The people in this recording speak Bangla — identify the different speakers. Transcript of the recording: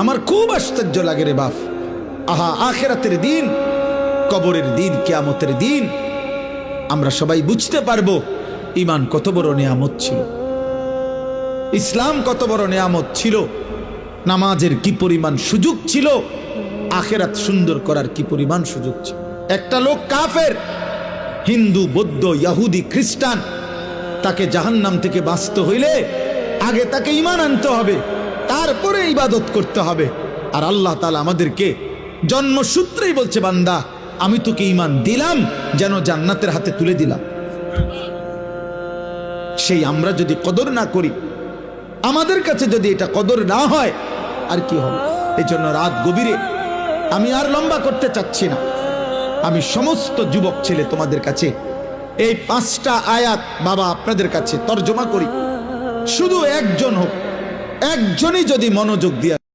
Speaker 1: আমার খুব আশ্চর্য লাগে রে বাপ। আহা, আখিরাতের দিন, কবরের দিন, কিয়ামতের দিন আমরা সবাই বুঝতে পারবো ঈমান কত বড় নিয়ামত ছিল, ইসলাম কত বড় নিয়ামত ছিল, নামাজের কি পরিমাণ সুযোগ ছিল, আখিরাত সুন্দর করার কি পরিমাণ সুযোগ ছিল। একটা লোক কাফের, হিন্দু, বৌদ্ধ, ইহুদি, খ্রিস্টান, তাকে জাহান্নাম থেকে বাঁচতে হইলে আগে তাকে ঈমান আনতে হবে, তারপরে ইবাদত করতে হবে। আর আল্লাহ তাআলা আমাদেরকে জন্মসূত্রেই বলছে, বান্দা আমি তোকে ঈমান দিলাম যেন জান্নাতের হাতে তুলে দিলাম। সেই আমরা যদি কদর না করি, আমাদের কাছে যদি এটা কদর না হয়, আর কি হবে? এই জন্য রাত গভীরে আমি আর লম্বা করতে চাচ্ছি না, আমি সমস্ত যুবক ছেলে তোমাদের কাছে এই 5টা আয়াত বাবা আপনাদের কাছে তর্জমা করি। শুধু একজন হোক, একজনই যদি মনোযোগ দিয়ে